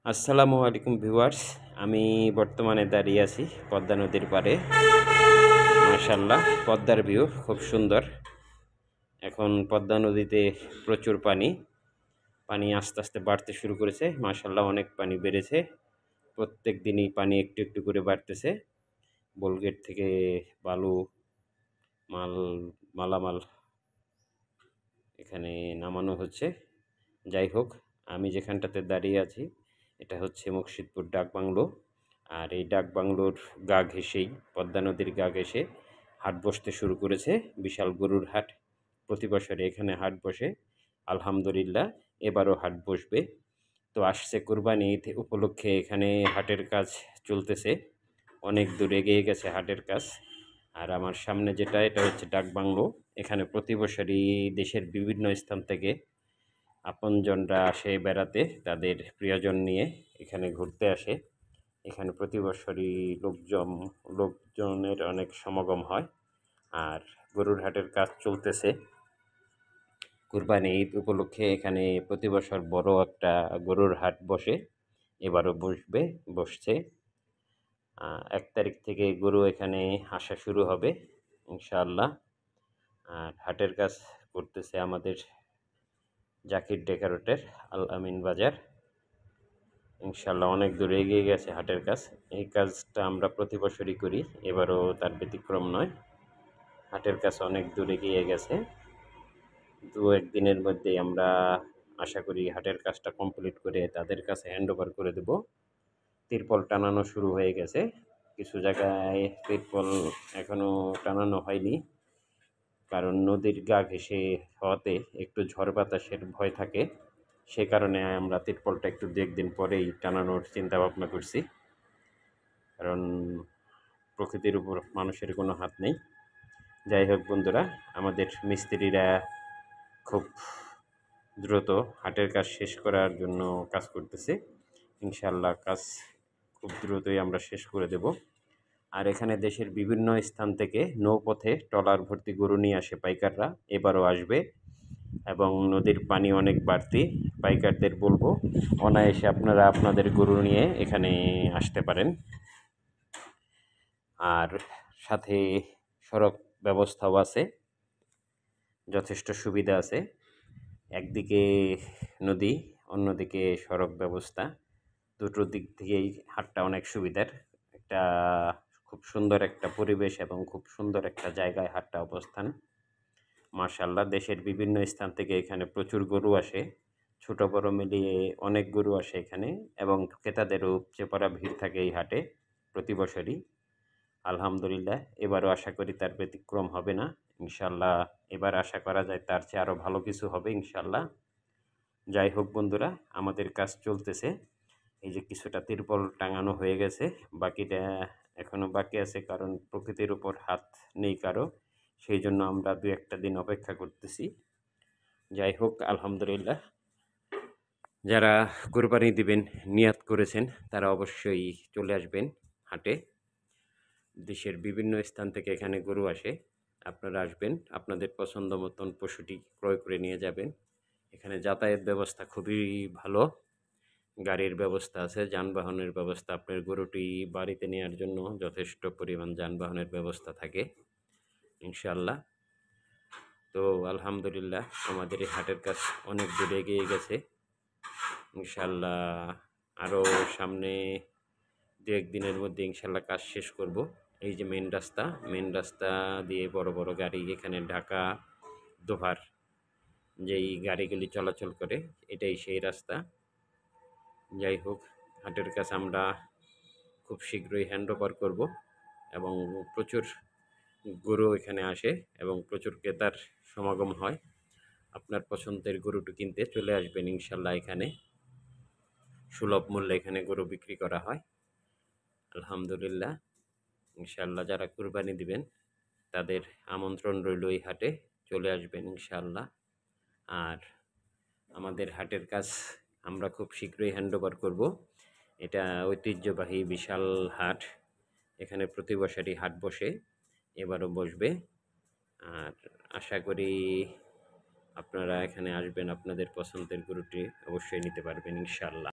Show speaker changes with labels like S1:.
S1: আসসালামু আলাইকুম ভিউয়ার্স। আমি বর্তমানে দাঁড়িয়ে আছি পদ্মা নদীর পাড়ে। মাশাআল্লাহ, পদ্মার ভিউ খুব সুন্দর। এখন পদ্মা নদীতে প্রচুর পানি। পানি আস্তে আস্তে বাড়তে শুরু করেছে। মাশাআল্লাহ, অনেক পানি বেড়েছে। প্রত্যেক দিনই পানি একটু একটু করে বাড়তেছে। বোলগেট থেকে বালু, মাল মালামাল এখানে নামানো হচ্ছে। যাই হোক, আমি যেখানটাতে দাঁড়িয়ে আছি এটা হচ্ছে মুর্শিদপুর ডাকবাংলো। আর এই ডাকবাংলোর গা ঘেঁষেই, পদ্মা নদীর গা ঘেঁষে হাট বসতে শুরু করেছে। বিশাল গরুর হাট। প্রতি বছরে এখানে হাট বসে। আলহামদুলিল্লাহ, এবারও হাট বসবে। তো আসছে কোরবানি ঈদ উপলক্ষে এখানে হাটের কাজ চলতেছে। অনেক দূর এগিয়ে গেছে হাটের কাজ। আর আমার সামনে যেটা, এটা হচ্ছে ডাকবাংলো। এখানে প্রতি বছরই দেশের বিভিন্ন স্থান থেকে আপনজনরা আসে বেড়াতে, তাদের প্রিয়জন নিয়ে এখানে ঘুরতে আসে। এখানে প্রতি বছরই লোকজনের অনেক সমাগম হয়। আর গরুর হাটের কাজ চলতেছে। কুরবানি ঈদ উপলক্ষে এখানে প্রতি বছর বড় একটা গরুর হাট বসে। এবারও বসছে। 1 তারিখ থেকে গরু এখানে আসা শুরু হবে ইনশাআল্লাহ। আর হাটের কাজ করতেছে আমাদের জাকির ডেকোরেটর, আল আমিন বাজার। ইনশাআল্লাহ অনেক দূর এগিয়ে গেছে হাটের কাজ। এই কাজটা আমরা প্রতি বছরই করি, এবারও তার ব্যতিক্রম নয়। হাটের কাজ অনেক দূর এগিয়ে গেছে। 2-1 দিনের মধ্যেই আমরা আশা করি হাটের কাজটা কমপ্লিট করে তাদের কাছে হ্যান্ডওভার করে দেব। তিরপল টানানো শুরু হয়ে গেছে। কিছু জায়গায় তিরপল এখনও টানানো হয়নি, কারণ নদীর গা ঘেঁষে হওয়াতে একটু ঝড় বাতাসের ভয় থাকে। সে কারণে আমরা তিরপলটা একটু 2-1 দিন পরেই টানানোর চিন্তা ভাবনা করছি, কারণ প্রকৃতির উপর মানুষের কোনো হাত নেই। যাই হোক বন্ধুরা, আমাদের মিস্ত্রিরা খুব দ্রুত হাটের কাজ শেষ করার জন্য কাজ করতেছে। ইনশাআল্লাহ কাজ খুব দ্রুতই আমরা শেষ করে দেব। আর এখানে দেশের বিভিন্ন স্থান থেকে নৌপথে ট্রলার ভর্তি গরু নিয়ে আসে পাইকাররা। এবারও আসবে। এবং নদীর পানি অনেক বাড়তি। পাইকারদের বলবো, অনায়াসে আপনারা আপনাদের গরু নিয়ে এখানে আসতে পারেন। আর সাথে সড়ক ব্যবস্থাও আছে, যথেষ্ট সুবিধা আছে। একদিকে নদী, অন্যদিকে সড়ক ব্যবস্থা। দুটো দিক থেকেই হাটটা অনেক সুবিধার। একটা খুব সুন্দর একটা পরিবেশ এবং খুব সুন্দর একটা জায়গায় হাটটা অবস্থান। মাশাআল্লাহ, দেশের বিভিন্ন স্থান থেকে এখানে প্রচুর গরু আসে। ছোট বড় মিলিয়ে অনেক গরু আসে এখানে, এবং ক্রেতাদেরও উপচে পড়া ভিড় থাকে এই হাটে প্রতি বছরই। আলহামদুলিল্লাহ, এবারও আশা করি তার ব্যতিক্রম হবে না ইনশাআল্লাহ। এবার আশা করা যায় তার চেয়ে আরও ভালো কিছু হবে ইনশাআল্লাহ। যাই হোক বন্ধুরা, আমাদের কাজ চলতেছে। এই যে কিছুটা তিরপল টাঙানো হয়ে গেছে, বাকিটা এখনও বাকি আছে, কারণ প্রকৃতির উপর হাত নেই কারো। সেই জন্য আমরা 2-1 দিন অপেক্ষা করতেছি। যাই হোক, আলহামদুলিল্লাহ, যারা কোরবানি দিবেন নিয়াত করেছেন তারা অবশ্যই চলে আসবেন হাটে। দেশের বিভিন্ন স্থান থেকে এখানে গরু আসে। আপনারা আসবেন, আপনাদের পছন্দ মতন পশুটি ক্রয় করে নিয়ে যাবেন। এখানে যাতায়াত ব্যবস্থা খুবই ভালো। গাড়ির ব্যবস্থা আছে, যানবাহনের ব্যবস্থা। আপনার গরুটি বাড়িতে নেওয়ার জন্য যথেষ্ট পরিমাণ যানবাহনের ব্যবস্থা থাকে ইনশাআল্লাহ। তো আলহামদুলিল্লাহ, আমাদের এই হাটের কাজ অনেক দূরে এগিয়ে গেছে ইনশাআল্লাহ। আরও সামনে 2-1 দিনের মধ্যে ইনশাআল্লাহ কাজ শেষ করব। এই যে মেন রাস্তা দিয়ে বড় বড় গাড়ি, এখানে ঢাকা দোহার যেই গাড়িগুলি চলাচল করে, এটাই সেই রাস্তা। যাই হোক, হাটের কাজ আমরা খুব শীঘ্রই হ্যান্ডওভার করব, এবং প্রচুর গরু এখানে আসে এবং প্রচুর ক্রেতার সমাগম হয়। আপনার পছন্দের গরুটি কিনতে চলে আসবেন ইনশাআল্লাহ। এখানে সুলভ মূল্যে এখানে গরু বিক্রি করা হয় আলহামদুলিল্লাহ। ইনশাআল্লাহ, যারা কুরবানি দিবেন তাদের আমন্ত্রণ রইল এই হাটে, চলে আসবেন ইনশাআল্লাহ। আর আমাদের হাটের কাজ আমরা খুব শীঘ্রই হ্যান্ডওভার করব। এটা ঐতিহ্যবাহী বিশাল হাট। এখানে প্রতি বছরই হাট বসে, এবারও বসবে। আর আশা করি আপনারা এখানে আসবেন, আপনাদের পছন্দের গরুটি অবশ্যই নিতে পারবেন ইনশাআল্লাহ।